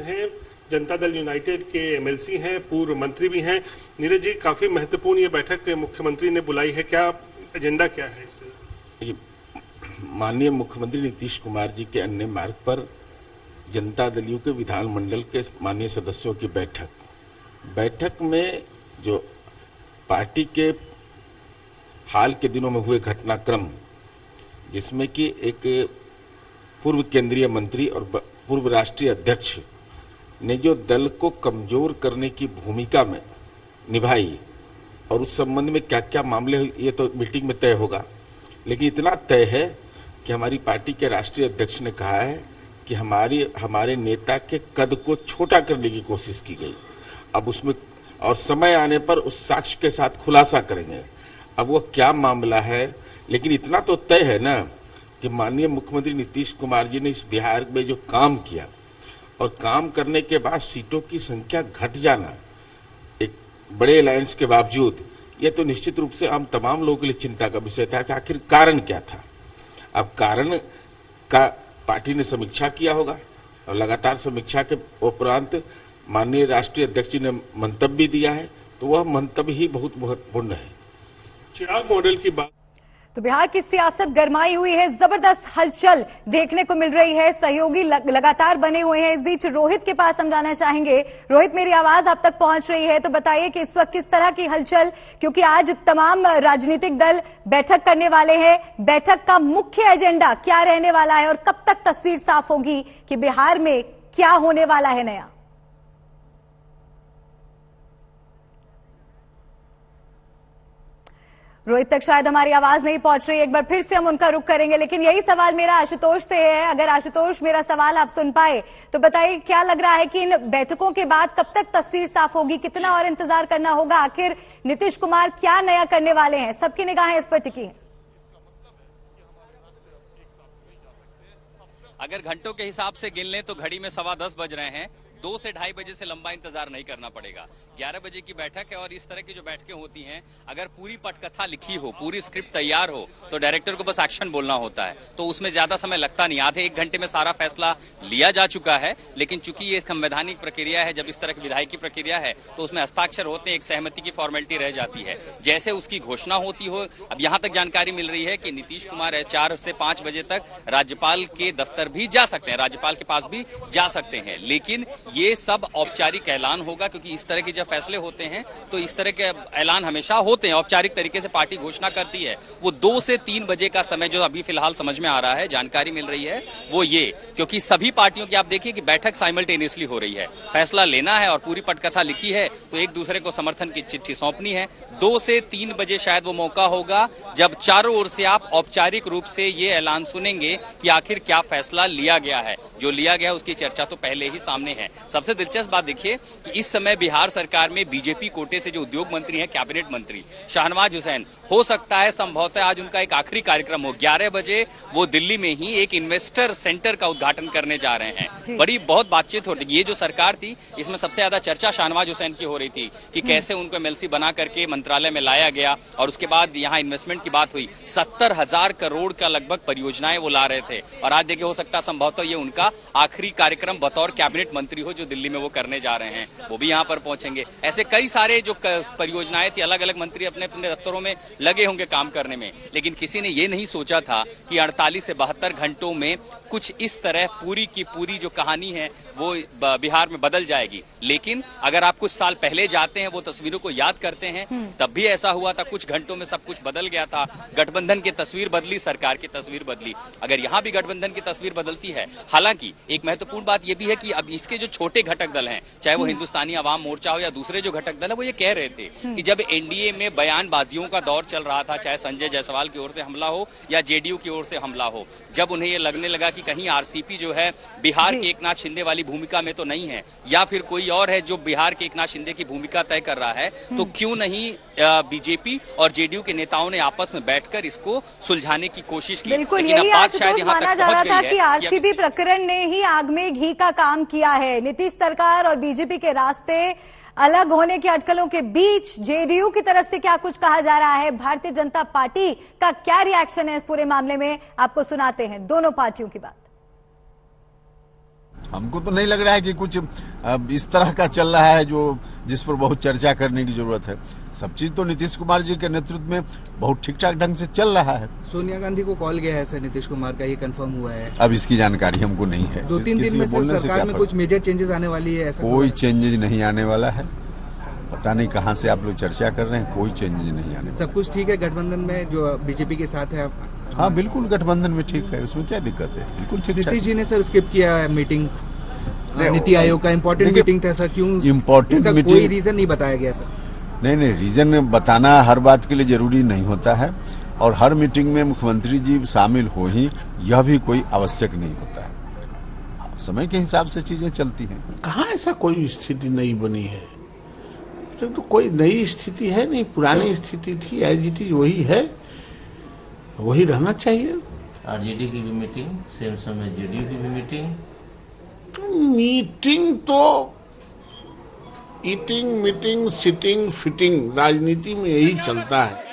हैं, जनता दल यूनाइटेड के एमएलसी हैं, पूर्व मंत्री भी हैं। नीरज जी, काफी महत्वपूर्ण ये बैठक मुख्यमंत्री ने बुलाई है, क्या एजेंडा क्या है इसका? माननीय मुख्यमंत्री नीतीश कुमार जी के अन्य मार्ग पर जनता दलियों के विधानमंडल के माननीय सदस्यों की बैठक में जो पार्टी के हाल के दिनों में हुए घटनाक्रम, जिसमें कि एक पूर्व केंद्रीय मंत्री और पूर्व राष्ट्रीय अध्यक्ष ने जो दल को कमजोर करने की भूमिका में निभाई और उस संबंध में क्या क्या मामले, ये तो मीटिंग में तय होगा। लेकिन इतना तय है कि हमारी पार्टी के राष्ट्रीय अध्यक्ष ने कहा है कि हमारे नेता के कद को छोटा करने की कोशिश की गई। अब उसमें और समय आने पर उस साक्ष्य के साथ खुलासा करेंगे। अब वो क्या मामला है, लेकिन इतना तो तय है ना कि माननीय मुख्यमंत्री नीतीश कुमार जी ने इस बिहार में जो काम किया और काम करने के बाद सीटों की संख्या घट जाना एक बड़े अलायंस के बावजूद, यह तो निश्चित रूप से हम तमाम लोगों के लिए चिंता का विषय था कि आखिर कारण क्या था। अब कारण का पार्टी ने समीक्षा किया होगा और लगातार समीक्षा के उपरांत माननीय राष्ट्रीय अध्यक्ष जी ने मंतव्य दिया है, तो वह मंतव्य ही बहुत महत्वपूर्ण है। चिराग मॉडल की बात, तो बिहार की सियासत गरमाई हुई है, जबरदस्त हलचल देखने को मिल रही है, सहयोगी लगातार बने हुए हैं। इस बीच रोहित के पास हम जाना चाहेंगे। रोहित, मेरी आवाज आप तक पहुंच रही है तो बताइए कि इस वक्त किस तरह की हलचल, क्योंकि आज तमाम राजनीतिक दल बैठक करने वाले हैं। बैठक का मुख्य एजेंडा क्या रहने वाला है और कब तक तस्वीर साफ होगी कि बिहार में क्या होने वाला है नया? रोहित तक शायद हमारी आवाज नहीं पहुंच रही, एक बार फिर से हम उनका रुख करेंगे। लेकिन यही सवाल मेरा आशुतोष से है। अगर आशुतोष मेरा सवाल आप सुन पाए तो बताइए, क्या लग रहा है कि इन बैठकों के बाद कब तक तस्वीर साफ होगी? कितना और इंतजार करना होगा? आखिर नीतीश कुमार क्या नया करने वाले हैं? सबकी निगाहें इस पर टिकी हैं। अगर घंटों के हिसाब से गिन लें तो घड़ी में 10:15 बज रहे हैं। 2 से 2:30 बजे से लंबा इंतजार नहीं करना पड़ेगा। 11 बजे की बैठक है और इस तरह की जो बैठकें होती हैं, अगर पूरी पटकथा लिखी हो, पूरी स्क्रिप्ट तैयार हो, तो डायरेक्टर को बस एक्शन बोलना होता है, तो उसमें ज्यादा समय लगता नहीं। आधे 1 घंटे में सारा फैसला लिया जा चुका है। लेकिन चूंकि ये संवैधानिक प्रक्रिया है, जब इस तरह की विधायी प्रक्रिया है तो उसमें हस्ताक्षर होते हैं, एक सहमति की फॉर्मेलिटी रह जाती है। जैसे उसकी घोषणा होती हो, अब यहां तक जानकारी मिल रही है कि नीतीश कुमार 4 से 5 बजे तक राज्यपाल के दफ्तर भी जा सकते हैं, राज्यपाल के पास भी जा सकते हैं। लेकिन ये सब औपचारिक ऐलान होगा, क्योंकि इस तरह के जब फैसले होते हैं तो इस तरह के ऐलान हमेशा होते हैं, औपचारिक तरीके से पार्टी घोषणा करती है। वो 2 से 3 बजे का समय जो अभी फिलहाल समझ में आ रहा है, जानकारी मिल रही है वो ये, क्योंकि सभी पार्टियों की आप देखिए कि बैठक साइमल्टेनियसली हो रही है। फैसला लेना है और पूरी पटकथा लिखी है तो एक दूसरे को समर्थन की चिट्ठी सौंपनी है। 2 से 3 बजे शायद वो मौका होगा जब चारों ओर से आप औपचारिक रूप से ये ऐलान सुनेंगे कि आखिर क्या फैसला लिया गया है। जो लिया गया उसकी चर्चा तो पहले ही सामने है। सबसे दिलचस्प बात देखिए कि इस समय बिहार सरकार में बीजेपी कोटे से जो उद्योग मंत्री हैं, कैबिनेट मंत्री शाहनवाज हुसैन, हो सकता है संभवतः आज उनका एक आखिरी कार्यक्रम हो। 11 बजे वो दिल्ली में ही एक इन्वेस्टर सेंटर का उद्घाटन करने जा रहे हैं। बड़ी बहुत बातचीत हो रही है। ये जो सरकार थी, इसमें सबसे ज्यादा चर्चा शाहनवाज हुसैन की हो रही थी कि कैसे उनको एमएलसी बना करके मंत्रालय में लाया गया और उसके बाद यहाँ इन्वेस्टमेंट की बात हुई। 70,000 करोड़ का लगभग परियोजनाएं वो ला रहे थे और आज देखिए हो सकता है संभवतः ये उनका आखिरी कार्यक्रम बतौर कैबिनेट मंत्री हो जो दिल्ली में वो करने जा रहे हैं। वो भी यहाँ पर पहुंचेंगे। ऐसे कई सारे जो परियोजनाएं थी, अलग अलग मंत्री अपने अपने दफ्तरों में लगे होंगे काम करने में। लेकिन किसी ने ये नहीं सोचा था कि 48 से 72 घंटों में कुछ इस तरह पूरी की पूरी जो कहानी है वो बिहार में बदल जाएगी। लेकिन अगर आप कुछ साल पहले जाते हैं, वो तस्वीरों को याद करते हैं, तब भी ऐसा हुआ था। कुछ घंटों में सब कुछ बदल गया था। गठबंधन की तस्वीर बदली, सरकार की तस्वीर बदली। अगर यहाँ भी गठबंधन की तस्वीर बदलती है, हालांकि एक महत्वपूर्ण बात यह भी है कि अब इसके जो छोटे घटक दल हैं, चाहे वो हिंदुस्तानी अवाम मोर्चा हो या दूसरे जो घटक दल है, वो ये कह रहे थे कि जब एनडीए में बयानबाजियों का दौर चल रहा था, चाहे संजय जायसवाल की ओर से हमला हो या जेडीयू की ओर से हमला हो, जब उन्हें ये लगने लगा कि कहीं आरसीपी जो है बिहार के एकनाथ शिंदे वाली भूमिका में तो नहीं है, या फिर कोई और है जो बिहार के एकनाथ शिंदे की भूमिका तय कर रहा है, तो क्यों नहीं बीजेपी और जेडीयू के नेताओं ने आपस में बैठकर इसको सुलझाने की कोशिश की। बिल्कुल, यही आशुतोष माना जा रहा था कि आरसीपी प्रकरण ने ही आग में घी का काम किया है। नीतीश सरकार और बीजेपी के रास्ते अलग होने की अटकलों के बीच जेडीयू की तरफ से क्या कुछ कहा जा रहा है, भारतीय जनता पार्टी का क्या रिएक्शन है इस पूरे मामले में, आपको सुनाते हैं दोनों पार्टियों की बात। हमको तो नहीं लग रहा है कि कुछ इस तरह का चल रहा है जो जिस पर बहुत चर्चा करने की जरूरत है। सब चीज तो नीतीश कुमार जी के नेतृत्व में बहुत ठीक ठाक ढंग से चल रहा है। सोनिया गांधी को कॉल गया है सर नीतीश कुमार का, ये कंफर्म हुआ है? अब इसकी जानकारी हमको नहीं है। 2-3 दिन में सर सरकार में कुछ मेजर चेंजेस आने वाली है ऐसा? कोई चेंजेज नहीं आने वाला है। पता नहीं कहां से आप लोग चर्चा कर रहे हैं, कोई चेंजेज नहीं आने। सब कुछ ठीक है गठबंधन में जो बीजेपी के साथ है? हाँ बिल्कुल गठबंधन में ठीक है, उसमें क्या दिक्कत है, बिल्कुल ठीक। नीतीश जी ने सर स्किप किया है मीटिंग, नीति आयोग का इम्पोर्टेंट मीटिंग था सर, क्यों इम्पोर्टेंट मीटिंग? कोई रीजन नहीं बताया गया सर? नहीं, रीजन बताना हर बात के लिए जरूरी नहीं होता है, और हर मीटिंग में मुख्यमंत्री जी शामिल हो ही यह भी कोई आवश्यक नहीं होता है। समय के हिसाब से चीजें चलती हैं। कहाँ ऐसा कोई स्थिति नहीं बनी है, तो कोई नई स्थिति है नहीं, पुरानी स्थिति थी, एज इट इज वही है, वही रहना चाहिए। आरजेडी की भी मीटिंग, सेम समय जेडीयू की भी मीटिंग तो ईटिंग मीटिंग सिटिंग फिटिंग राजनीति में यही चलता है।